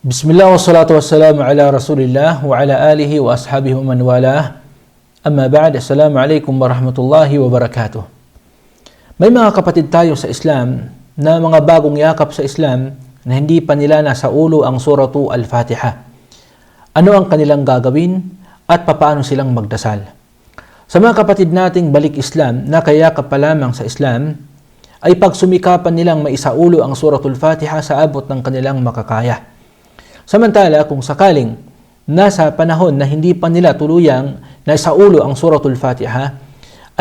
Bismillah wassalatu wassalamu ala rasulillah wa ala alihi wa ashabihi wa man walah. Amma ba'd, assalamu alaikum warahmatullahi wabarakatuh. May mga kapatid tayo sa Islam na mga bagong yakap sa Islam na hindi pa nila nasa ulo ang suratu Al-Fatiha. Ano ang kanilang gagawin at papaano silang magdasal? Sa mga kapatid nating balik Islam na kayakap pa lamang sa Islam, ay pagsumikapan nilang maisaulo ang suratul Fatiha sa abot ng kanilang makakaya. Samantala, kung sakaling nasa panahon na hindi pa nila tuluyang naisaulo ang suratul Fatiha,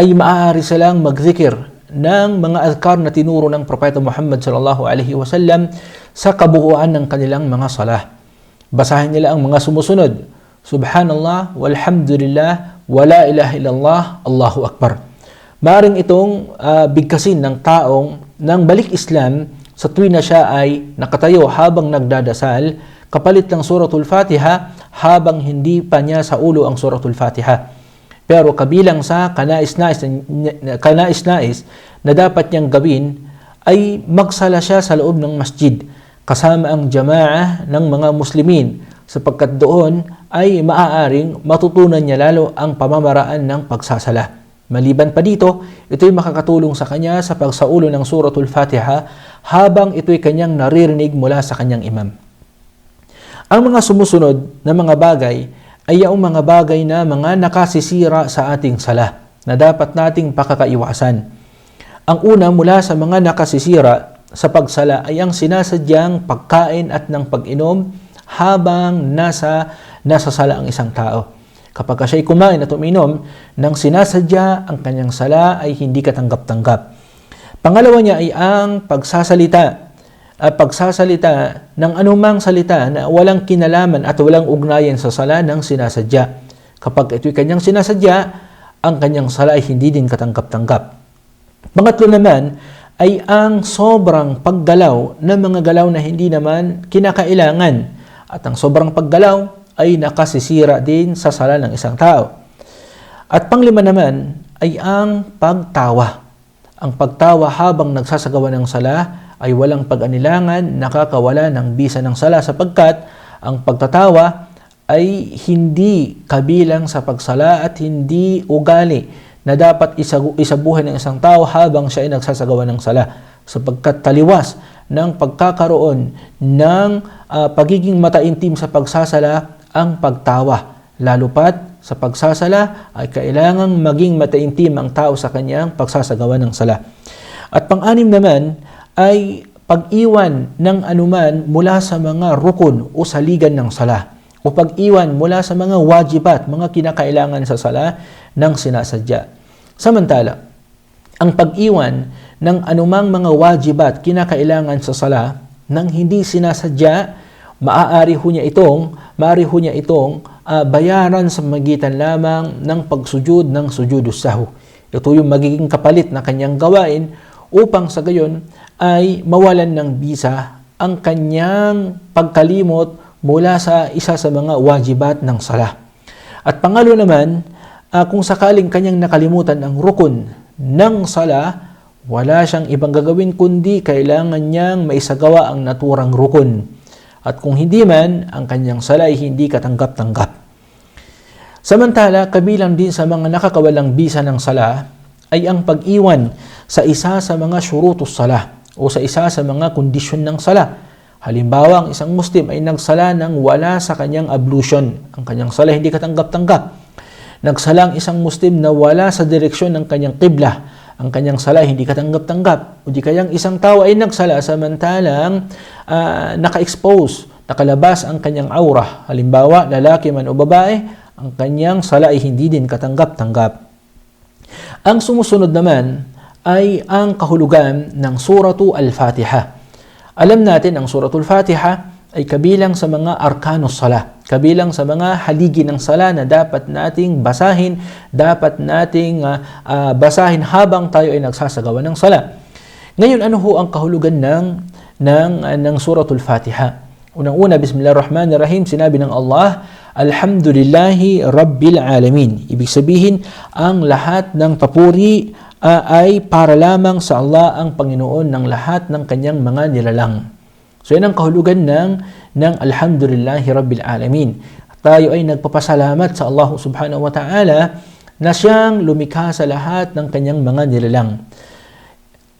ay maaari silang magzikir ng mga azkar na tinuro ng Propeta Muhammad sallallahu alaihi wasallam sa kabuuan ng kanilang mga salah. Basahin nila ang mga sumusunod: Subhanallah, walhamdulillah, wala ilaha illallah, Allahu Akbar. Maaring itong bigkasin ng taong ng balik Islam sa tuwing na siya ay nakatayo habang nagdadasal, kapalit ng suratul Fatiha habang hindi pa niya sa ulo ang suratul Fatiha. Pero kabilang sa kanais-nais na dapat niyang gawin ay magsala siya sa loob ng masjid kasama ang jamaah ng mga Muslimin, sapagkat doon ay maaaring matutunan niya lalo ang pamamaraan ng pagsasala. Maliban pa dito, ito'y makakatulong sa kanya sa pagsaulo ng suratul Fatiha habang ito'y kanyang naririnig mula sa kanyang imam. Ang mga sumusunod na mga bagay ay yung mga bagay na mga nakasisira sa ating sala na dapat nating pakakaiwasan. Ang una mula sa mga nakasisira sa pagsala ay ang sinasadyang pagkain at ng pag-inom habang nasa sala ang isang tao. Kapag siya'y kumain at uminom ng sinasadya, ang kanyang sala ay hindi katanggap-tanggap. Pangalawa niya ay ang pagsasalita ng anumang salita na walang kinalaman at walang ugnayan sa sala ng sinasadya. Kapag ito'y kanyang sinasadya, ang kanyang sala ay hindi din katanggap-tanggap. Pangatlo naman ay ang sobrang paggalaw na mga galaw na hindi naman kinakailangan, at ang sobrang paggalaw ay nakasisira din sa sala ng isang tao. At panglima naman ay ang pagtawa. Ang pagtawa habang nagsasagawa ng sala ay walang pag-anilangan, nakakawala ng bisa ng sala, sapagkat ang pagtatawa ay hindi kabilang sa pagsala at hindi ugali na dapat isabuhay ng isang tao habang siya ay nagsasagawa ng sala, sapagkat taliwas ng pagkakaroon ng pagiging mataimtim sa pagsasala ang pagtawa. Lalo pat sa pagsasala ay kailangang maging mataimtim ang tao sa kanyang pagsasagawa ng sala. At pang-anim naman ay pag-iwan ng anuman mula sa mga rukun o saligan ng sala, o pag-iwan mula sa mga wajibat, mga kinakailangan sa sala ng sinasadya. Samantala, ang pag-iwan ng anumang mga wajibat, kinakailangan sa sala nang hindi sinasadya, maaari ho niya itong bayaran sa magitan lamang ng pagsujud ng sujudus sahwi. Ito yung magiging kapalit na kanyang gawain upang sa gayon ay mawalan ng bisa ang kanyang pagkalimot mula sa isa sa mga wajibat ng sala. At pangalo naman, kung sakaling kanyang nakalimutan ang rukun ng sala, wala siyang ibang gagawin kundi kailangan niyang maisagawa ang naturang rukun. At kung hindi man, ang kanyang sala ay hindi katanggap-tanggap. Samantala, kabilang din sa mga nakakawalang bisa ng sala ay ang pag-iwan sa isa sa mga syurutus sala o sa isa sa mga kondisyon ng sala. Halimbawa, ang isang Muslim ay nagsala ng wala sa kanyang ablution. Ang kanyang sala hindi katanggap-tanggap. Nagsala ang isang Muslim na wala sa direksyon ng kanyang qibla. Ang kanyang sala hindi katanggap-tanggap. O di kayang isang tao ay nagsala samantalang naka-expose, nakalabas ang kanyang aura. Halimbawa, lalaki man o babae, ang kanyang sala ay hindi din katanggap-tanggap. Ang sumusunod naman ay ang kahulugan ng suratu Al-Fatiha. Alam natin ang suratul Fatiha ay kabilang sa mga arkanus sala, kabilang sa mga haligi ng sala na dapat nating basahin, basahin habang tayo ay nagsasagawa ng sala. Ngayon, ano ho ang kahulugan ng suratul Fatiha? Unang-una, Bismillahirrahmanirrahim, sinabi ng Allah, Alhamdulillahi Rabbil Alamin. Ibig sabihin, ang lahat ng papuri ay para lamang sa Allah, ang Panginoon ng lahat ng kanyang mga nilalang. So yan ang kahulugan ng Alhamdulillahi Rabbil Alamin. Tayo ay nagpapasalamat sa Allah subhanahu wa ta'ala na siyang lumikha sa lahat ng kanyang mga nilalang.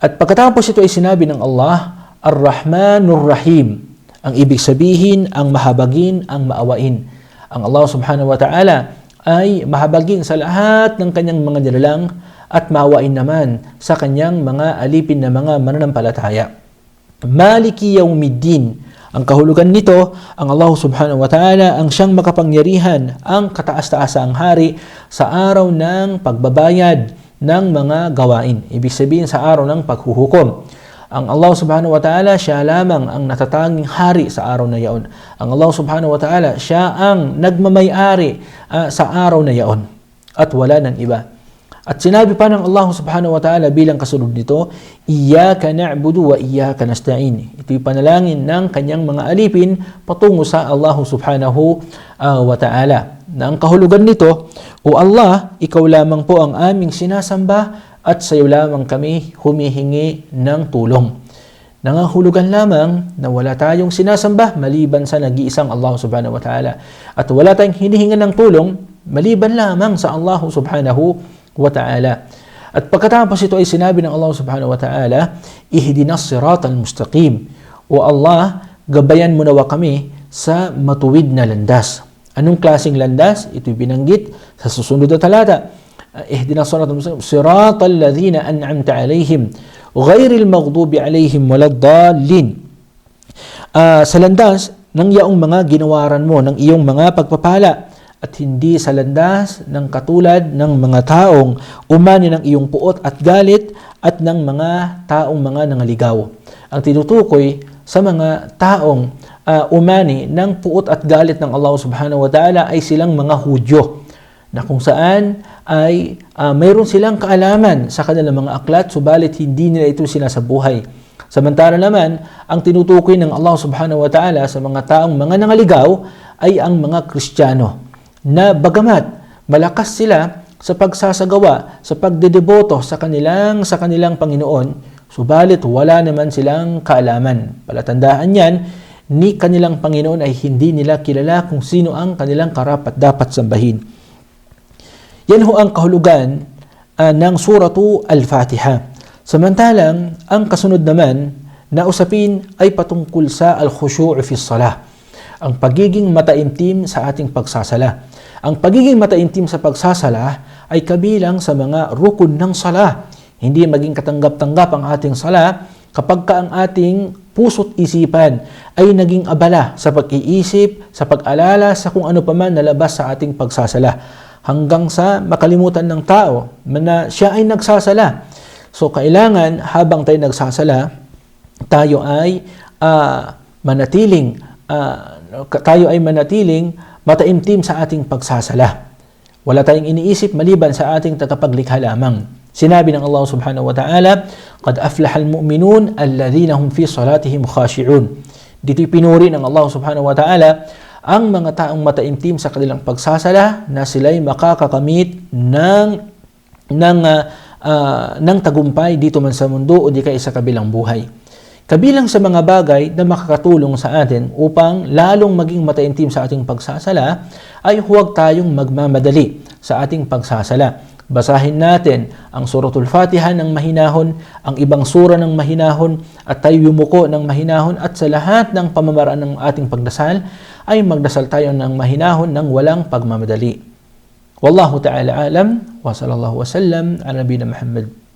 At pagkatapos ito ay sinabi ng Allah, Ar-Rahmanur Rahim. Ang ibig sabihin, ang mahabagin, ang maawain. Ang Allah subhanahu wa ta'ala ay mahabagin sa lahat ng kanyang mga nilalang at maawain naman sa kanyang mga alipin na mga mananampalataya. Maliki Yawmiddin. Ang kahulugan nito, ang Allah subhanahu wa ta'ala ang siyang makapangyarihan, ang kataas-taasang hari sa araw ng pagbabayad ng mga gawain. Ibig sabihin sa araw ng paghuhukom. Ang Allah subhanahu wa ta'ala, siya lamang ang natatanging hari sa araw na yaon. Ang Allah subhanahu wa ta'ala, siya ang nagmamay-ari sa araw na yaon. At wala ng iba. At sinabi pa ng Allah subhanahu wa ta'ala bilang kasunod nito, Iyyaka na'budu wa iyyaka nasta'in. Ito'y panalangin ng kanyang mga alipin patungo sa Allah subhanahu wa ta'ala. Na ang kahulugan nito, O Allah, ikaw lamang po ang aming sinasamba at sa iyo lamang kami humihingi ng tulong. Nangahulugan lamang na wala tayong sinasamba maliban sa nag-iisang Allah subhanahu wa ta'ala. At wala tayong hinihingan ng tulong maliban lamang sa Allah subhanahu wa ta'ala. At pagkatapos ito ay sinabi ng Allah subhanahu wa ta'ala, Ihdinas siratal mustaqim. O Allah, gabayan mo nawa kami sa matuwid na landas. Anong klaseng landas? Ito'y binanggit sa susunod na talata. Ihdinas siratal mustaqim, siratal ladzina an'amta alaihim, ghairil maghdubi alaihim waladdallin. Sa landas ng yaong mga ginawaran mo, ng iyong mga pagpapala, at hindi sa landas ng katulad ng mga taong umani ng iyong puot at galit at ng mga taong mga nangaligaw. Ang tinutukoy sa mga taong umani ng puot at galit ng Allah subhanahu wa ta'ala ay silang mga Hudyo, na kung saan ay mayroon silang kaalaman sa kanilang mga aklat, subalit hindi nila ito sinasabuhay. Samantala naman, ang tinutukoy ng Allah subhanahu wa ta'ala sa mga taong mga nangaligaw ay ang mga Kristiyano, na bagamat malakas sila sa pagsasagawa, sa pagdedeboto sa kanilang Panginoon, subalit wala naman silang kaalaman. Palatandaan yan, ni kanilang Panginoon ay hindi nila kilala kung sino ang kanilang karapat-dapat sambahin. Yan ho ang kahulugan ng suratu Al-Fatiha. Samantalang, ang kasunod naman na usapin ay patungkol sa al-khushu' fi salah, ang pagiging mataimtim sa ating pagsasala. Ang pagiging mataimtim sa pagsasala ay kabilang sa mga rukun ng sala. Hindi maging katanggap-tanggap ang ating sala kapag ka ang ating puso't isipan ay naging abala sa pag-iisip, sa pag-alala sa kung ano paman nalabas sa ating pagsasala, hanggang sa makalimutan ng tao na siya ay nagsasala. So kailangan habang tayo nagsasala, tayo ay manatiling mataimtim sa ating pagsasala. Wala tayong iniisip maliban sa ating tagapaglikha lamang. Sinabi ng Allah subhanahu wa ta'ala, Qad aflahal mu'minun alladhina hum fi salatihim khashi'un. Dito'y pinuri ng Allah subhanahu wa ta'ala ang mga taong mataimtim sa kanilang pagsasala na sila'y makakakamit ng tagumpay dito man sa mundo o di kaya sa kabilang buhay. Kabilang sa mga bagay na makakatulong sa atin upang lalong maging mataimtim sa ating pagsasala ay huwag tayong magmamadali sa ating pagsasala. Basahin natin ang suratul Fatiha ng mahinahon, ang ibang sura ng mahinahon, at tayo yumuko ng mahinahon, at sa lahat ng pamamaraan ng ating pagdasal ay magdasal tayo ng mahinahon ng walang pagmamadali. Wallahu ta'ala alam, wa sallallahu wa sallam ala nabiyina Muhammad.